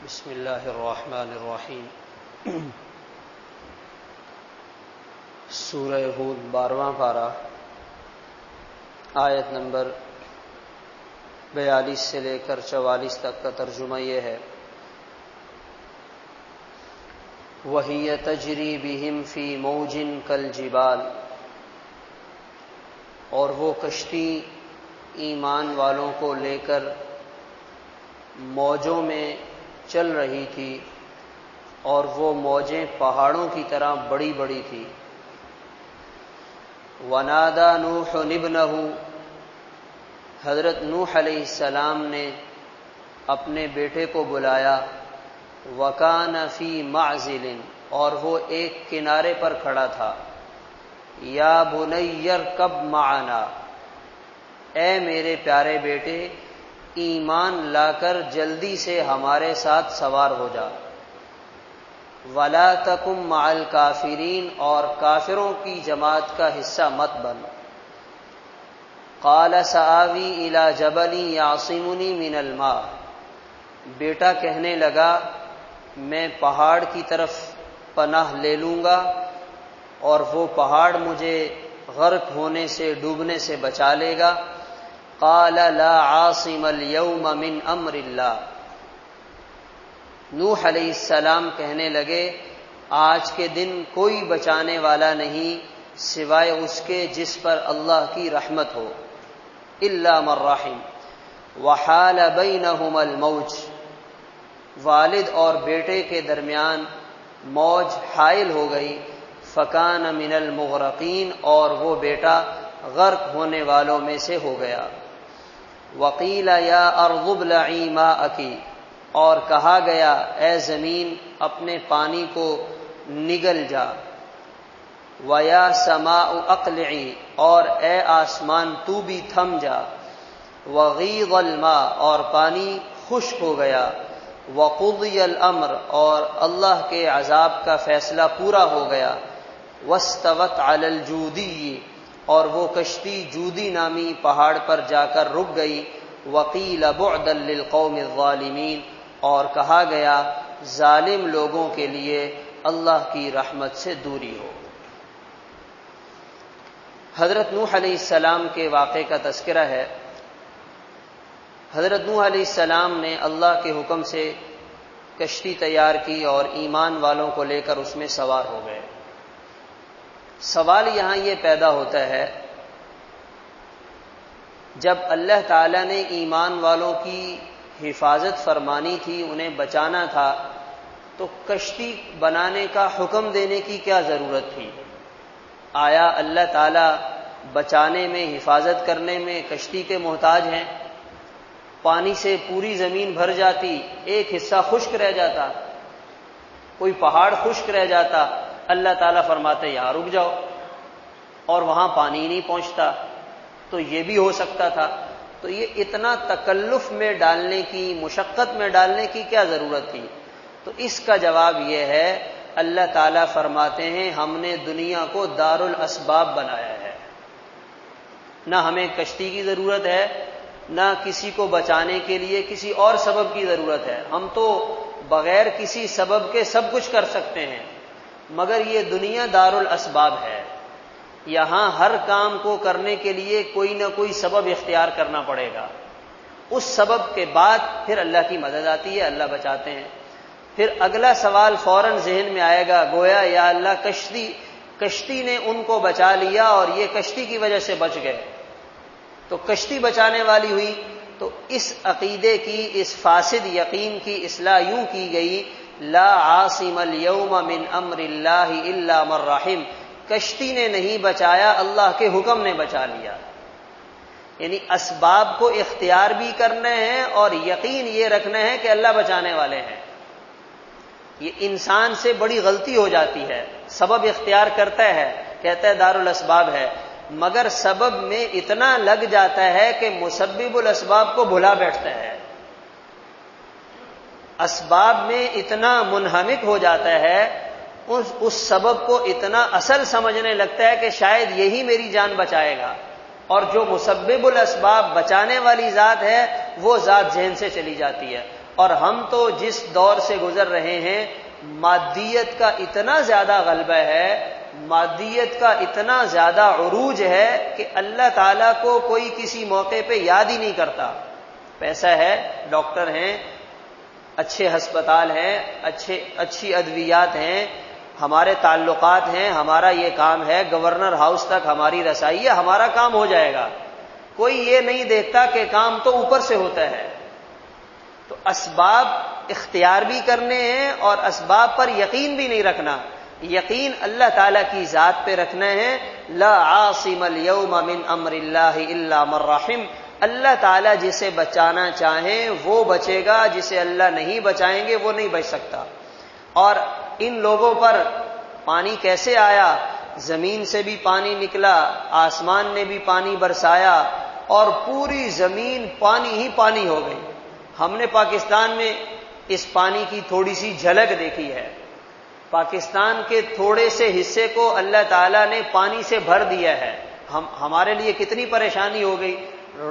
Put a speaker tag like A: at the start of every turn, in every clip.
A: بسم اللہ الرحمن الرحیم۔ سورہ ہود 12واں پارہ، آیت نمبر 42 سے لے کر 44 تک کا ترجمہ یہ ہے: وَهِيَ تَجْرِي بِهِمْ فِي مَوْجٍ كَالْجِبَالِ، اور وہ کشتی ایمان والوں کو لے کر موجوں میں چل رہی تھی، اور وہ موجیں پہاڑوں کی طرح بڑی بڑی تھی۔ وَنَادَى نُوحٌ ابْنَهُ، حضرت نوح علیہ السلام نے اپنے بیٹے کو بلایا۔ وَكَانَ فِي مَعْزِلٍ، اور وہ ایک کنارے پر کھڑا تھا۔ یا بُنَيَّ ارْكَبْ مَعَنَا، اے میرے پیارے بیٹے ایمان لا کر جلدی سے ہمارے ساتھ سوار ہو جا۔ وَلَا تَكُن مَعَ الْكَافِرِينَ، اور کافروں کی جماعت کا حصہ مت بن۔ قَالَ سَآوِي إِلَى جَبَلٍ يَعْصِمُنِي مِنَ الْمَاءِ، بیٹا کہنے لگا میں پہاڑ کی طرف پناہ لے لوں گا، اور وہ پہاڑ مجھے غرق ہونے سے، ڈوبنے سے بچا لے گا۔ قال لا عاصم اليوم من امر اللہ، نوح علیہ السلام کہنے لگے آج کے دن کوئی بچانے والا نہیں سوائے اس کے جس پر اللہ کی رحمت ہو۔ الا من رحم، وحال بینہما الموج، والد اور بیٹے کے درمیان موج حائل ہو گئی۔ فکان من المغرقین، اور وہ بیٹا غرق ہونے والوں میں سے ہو گیا۔ وقیل یا ارض ابلعی ماءک، اور کہا گیا اے زمین اپنے پانی کو نگل جا۔ ویا سماء اقلعی، اور اے آسمان تو بھی تھم جا۔ وغیض الماء، اور پانی خشک ہو گیا۔ وقضی الامر، اور اللہ کے عذاب کا فیصلہ پورا ہو گیا۔ واستوت علی الجودی، اور وہ کشتی جودی نامی پہاڑ پر جا کر رک گئی۔ وقیل بعدا للقوم الظالمین، اور کہا گیا ظالم لوگوں کے لیے اللہ کی رحمت سے دوری ہو۔ حضرت نوح علیہ السلام کے واقعے کا تذکرہ ہے۔ حضرت نوح علیہ السلام نے اللہ کے حکم سے کشتی تیار کی اور ایمان والوں کو لے کر اس میں سوار ہو گئے۔ سوال یہاں یہ پیدا ہوتا ہے، جب اللہ تعالیٰ نے ایمان والوں کی حفاظت فرمانی تھی، انہیں بچانا تھا، تو کشتی بنانے کا حکم دینے کی کیا ضرورت تھی؟ آیا اللہ تعالیٰ بچانے میں، حفاظت کرنے میں کشتی کے محتاج ہیں؟ پانی سے پوری زمین بھر جاتی، ایک حصہ خشک رہ جاتا، کوئی پہاڑ خشک رہ جاتا، اللہ تعالیٰ فرماتے یہاں رک جاؤ، اور وہاں پانی نہیں پہنچتا، تو یہ بھی ہو سکتا تھا۔ تو یہ اتنا تکلف میں ڈالنے کی، مشقت میں ڈالنے کی کیا ضرورت تھی؟ تو اس کا جواب یہ ہے، اللہ تعالیٰ فرماتے ہیں ہم نے دنیا کو دار الاسباب بنایا ہے، نہ ہمیں کشتی کی ضرورت ہے، نہ کسی کو بچانے کے لیے کسی اور سبب کی ضرورت ہے۔ ہم تو بغیر کسی سبب کے سب کچھ کر سکتے ہیں، مگر یہ دنیا دار الاسباب ہے، یہاں ہر کام کو کرنے کے لیے کوئی نہ کوئی سبب اختیار کرنا پڑے گا۔ اس سبب کے بعد پھر اللہ کی مدد آتی ہے، اللہ بچاتے ہیں۔ پھر اگلا سوال فوراً ذہن میں آئے گا، گویا یا اللہ کشتی نے ان کو بچا لیا اور یہ کشتی کی وجہ سے بچ گئے، تو کشتی بچانے والی ہوئی۔ تو اس عقیدے کی، اس فاسد یقین کی اصلاح یوں کی گئی، لا عاصم اليوم من امر اللہ الا من رحم، کشتی نے نہیں بچایا، اللہ کے حکم نے بچا لیا۔ یعنی اسباب کو اختیار بھی کرنے ہیں اور یقین یہ رکھنا ہے کہ اللہ بچانے والے ہیں۔ یہ انسان سے بڑی غلطی ہو جاتی ہے، سبب اختیار کرتا ہے، کہتا ہے دار الاسباب ہے، مگر سبب میں اتنا لگ جاتا ہے کہ مسبب الاسباب کو بھلا بیٹھتا ہے، اسباب میں اتنا منہمک ہو جاتا ہے، اس سبب کو اتنا اصل سمجھنے لگتا ہے کہ شاید یہی میری جان بچائے گا، اور جو مسبب الاسباب بچانے والی ذات ہے وہ ذات ذہن سے چلی جاتی ہے، اور ہم تو جس دور سے گزر رہے ہیں مادیت کا اتنا زیادہ غلبہ ہے، مادیت کا اتنا زیادہ عروج ہے کہ اللہ تعالیٰ کو کوئی کسی موقع پہ یاد ہی نہیں کرتا۔ پیسہ ہے، ڈاکٹر ہیں، اچھے ہسپتال ہیں، اچھی ادویات ہیں، ہمارے تعلقات ہیں، ہمارا یہ کام ہے، گورنر ہاؤس تک ہماری رسائی ہے، ہمارا کام ہو جائے گا۔ کوئی یہ نہیں دیکھتا کہ کام تو اوپر سے ہوتا ہے۔ تو اسباب اختیار بھی کرنے ہیں اور اسباب پر یقین بھی نہیں رکھنا، یقین اللہ تعالیٰ کی ذات پہ رکھنا ہے۔ لا عاصم اليوم من امر اللہ الا من رحم، اللہ تعالیٰ جسے بچانا چاہیں وہ بچے گا، جسے اللہ نہیں بچائیں گے وہ نہیں بچ سکتا۔ اور ان لوگوں پر پانی کیسے آیا؟ زمین سے بھی پانی نکلا، آسمان نے بھی پانی برسایا اور پوری زمین پانی ہی پانی ہو گئی۔ ہم نے پاکستان میں اس پانی کی تھوڑی سی جھلک دیکھی ہے۔ پاکستان کے تھوڑے سے حصے کو اللہ تعالیٰ نے پانی سے بھر دیا ہے۔ ہمارے لیے کتنی پریشانی ہو گئی،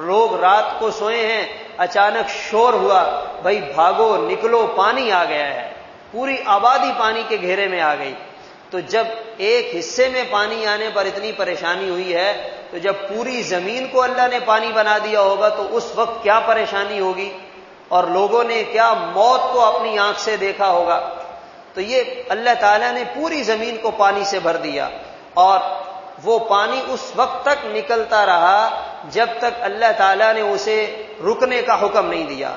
A: لوگ رات کو سوئے ہیں، اچانک شور ہوا، بھائی بھاگو نکلو پانی آ گیا ہے، پوری آبادی پانی کے گھیرے میں آ گئی۔ تو جب ایک حصے میں پانی آنے پر اتنی پریشانی ہوئی ہے تو جب پوری زمین کو اللہ نے پانی بنا دیا ہوگا تو اس وقت کیا پریشانی ہوگی، اور لوگوں نے کیا موت کو اپنی آنکھ سے دیکھا ہوگا۔ تو یہ اللہ تعالیٰ نے پوری زمین کو پانی سے بھر دیا، اور وہ پانی اس وقت تک نکلتا رہا جب تک اللہ تعالیٰ نے اسے رکنے کا حکم نہیں دیا۔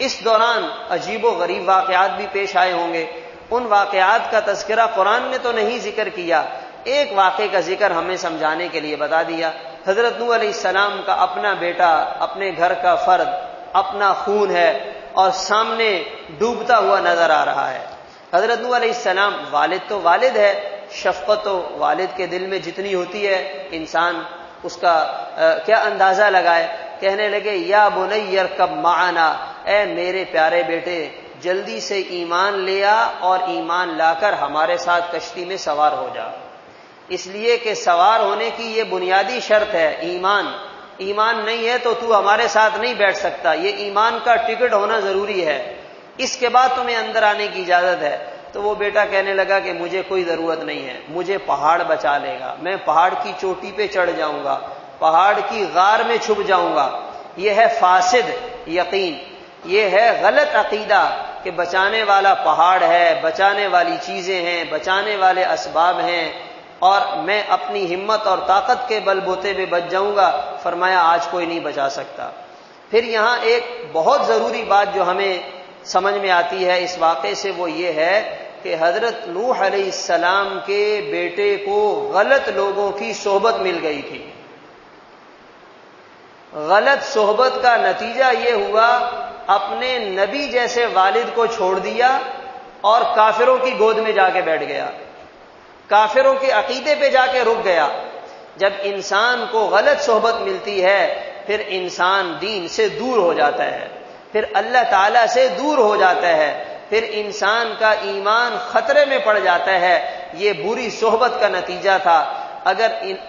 A: اس دوران عجیب و غریب واقعات بھی پیش آئے ہوں گے، ان واقعات کا تذکرہ قرآن نے تو نہیں ذکر کیا، ایک واقعے کا ذکر ہمیں سمجھانے کے لیے بتا دیا۔ حضرت نوح علیہ السلام کا اپنا بیٹا، اپنے گھر کا فرد، اپنا خون ہے اور سامنے ڈوبتا ہوا نظر آ رہا ہے۔ حضرت نوح علیہ السلام، والد تو والد ہے، شفقت تو والد کے دل میں جتنی ہوتی ہے انسان اس کا کیا اندازہ لگائے۔ کہنے لگے یا بنی ارکب معنا، اے میرے پیارے بیٹے جلدی سے ایمان لے آ اور ایمان لا کر ہمارے ساتھ کشتی میں سوار ہو جا۔ اس لیے کہ سوار ہونے کی یہ بنیادی شرط ہے ایمان، ایمان نہیں ہے تو تو ہمارے ساتھ نہیں بیٹھ سکتا، یہ ایمان کا ٹکٹ ہونا ضروری ہے، اس کے بعد تمہیں اندر آنے کی اجازت ہے۔ تو وہ بیٹا کہنے لگا کہ مجھے کوئی ضرورت نہیں ہے، مجھے پہاڑ بچا لے گا، میں پہاڑ کی چوٹی پہ چڑھ جاؤں گا، پہاڑ کی غار میں چھپ جاؤں گا۔ یہ ہے فاسد یقین، یہ ہے غلط عقیدہ کہ بچانے والا پہاڑ ہے، بچانے والی چیزیں ہیں، بچانے والے اسباب ہیں اور میں اپنی ہمت اور طاقت کے بل بوتے پہ بچ جاؤں گا۔ فرمایا آج کوئی نہیں بچا سکتا۔ پھر یہاں ایک بہت ضروری بات جو ہمیں سمجھ میں آتی ہے اس واقعے سے، وہ یہ ہے کہ حضرت نوح علیہ السلام کے بیٹے کو غلط لوگوں کی صحبت مل گئی تھی۔ غلط صحبت کا نتیجہ یہ ہوا اپنے نبی جیسے والد کو چھوڑ دیا اور کافروں کی گود میں جا کے بیٹھ گیا، کافروں کے عقیدے پہ جا کے رک گیا۔ جب انسان کو غلط صحبت ملتی ہے پھر انسان دین سے دور ہو جاتا ہے، پھر اللہ تعالیٰ سے دور ہو جاتا ہے، پھر انسان کا ایمان خطرے میں پڑ جاتا ہے۔ یہ بری صحبت کا نتیجہ تھا۔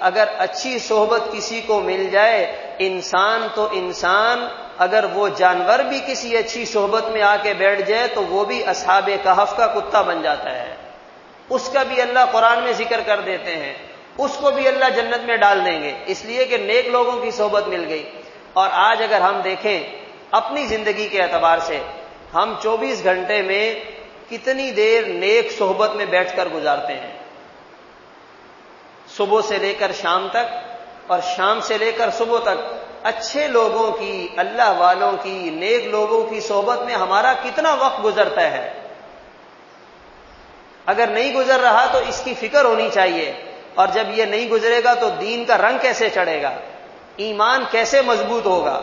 A: اگر اچھی صحبت کسی کو مل جائے، انسان تو انسان، اگر وہ جانور بھی کسی اچھی صحبت میں آ کے بیٹھ جائے تو وہ بھی اصحاب کہف کا کتا بن جاتا ہے، اس کا بھی اللہ قرآن میں ذکر کر دیتے ہیں، اس کو بھی اللہ جنت میں ڈال دیں گے، اس لیے کہ نیک لوگوں کی صحبت مل گئی۔ اور آج اگر ہم دیکھیں اپنی زندگی کے اعتبار سے، ہم 24 گھنٹے میں کتنی دیر نیک صحبت میں بیٹھ کر گزارتے ہیں، صبح سے لے کر شام تک اور شام سے لے کر صبح تک اچھے لوگوں کی، اللہ والوں کی، نیک لوگوں کی صحبت میں ہمارا کتنا وقت گزرتا ہے۔ اگر نہیں گزر رہا تو اس کی فکر ہونی چاہیے، اور جب یہ نہیں گزرے گا تو دین کا رنگ کیسے چڑھے گا، ایمان کیسے مضبوط ہوگا۔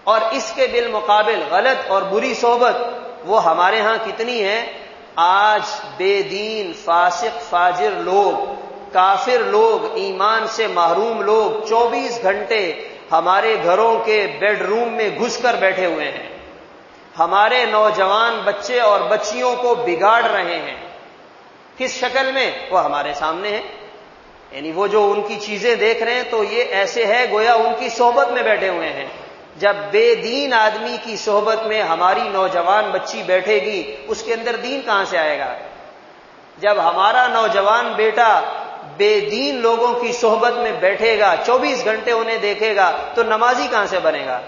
A: اور اس کے بالمقابل غلط اور بری صحبت وہ ہمارے ہاں کتنی ہے۔ آج بے دین، فاسق، فاجر لوگ، کافر لوگ، ایمان سے محروم لوگ 24 گھنٹے ہمارے گھروں کے بیڈ روم میں گھس کر بیٹھے ہوئے ہیں، ہمارے نوجوان بچے اور بچیوں کو بگاڑ رہے ہیں۔ کس شکل میں؟ وہ ہمارے سامنے ہے، یعنی وہ جو ان کی چیزیں دیکھ رہے ہیں تو یہ ایسے ہے گویا ان کی صحبت میں بیٹھے ہوئے ہیں۔ جب بے دین آدمی کی صحبت میں ہماری نوجوان بچی بیٹھے گی، اس کے اندر دین کہاں سے آئے گا؟ جب ہمارا نوجوان بیٹا بے دین لوگوں کی صحبت میں بیٹھے گا، 24 گھنٹے انہیں دیکھے گا، تو نمازی کہاں سے بنے گا؟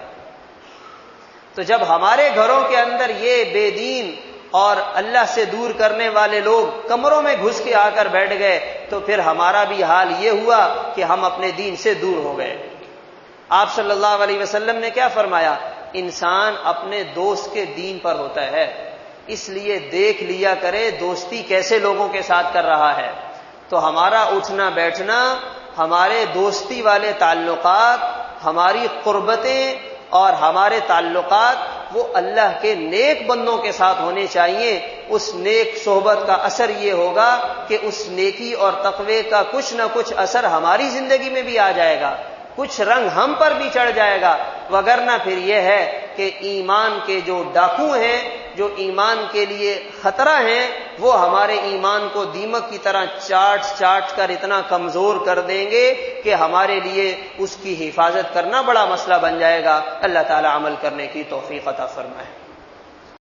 A: تو جب ہمارے گھروں کے اندر یہ بے دین اور اللہ سے دور کرنے والے لوگ کمروں میں گھس کے آ کر بیٹھ گئے، تو پھر ہمارا بھی حال یہ ہوا کہ ہم اپنے دین سے دور ہو گئے۔ آپ صلی اللہ علیہ وسلم نے کیا فرمایا؟ انسان اپنے دوست کے دین پر ہوتا ہے، اس لیے دیکھ لیا کرے دوستی کیسے لوگوں کے ساتھ کر رہا ہے۔ تو ہمارا اٹھنا بیٹھنا، ہمارے دوستی والے تعلقات، ہماری قربتیں اور ہمارے تعلقات وہ اللہ کے نیک بندوں کے ساتھ ہونے چاہیے۔ اس نیک صحبت کا اثر یہ ہوگا کہ اس نیکی اور تقوی کا کچھ نہ کچھ اثر ہماری زندگی میں بھی آ جائے گا، کچھ رنگ ہم پر بھی چڑھ جائے گا، وگرنہ پھر یہ ہے کہ ایمان کے جو ڈاکو ہیں، جو ایمان کے لیے خطرہ ہیں، وہ ہمارے ایمان کو دیمک کی طرح چاٹ کر اتنا کمزور کر دیں گے کہ ہمارے لیے اس کی حفاظت کرنا بڑا مسئلہ بن جائے گا۔ اللہ تعالی عمل کرنے کی توفیق عطا فرمائے۔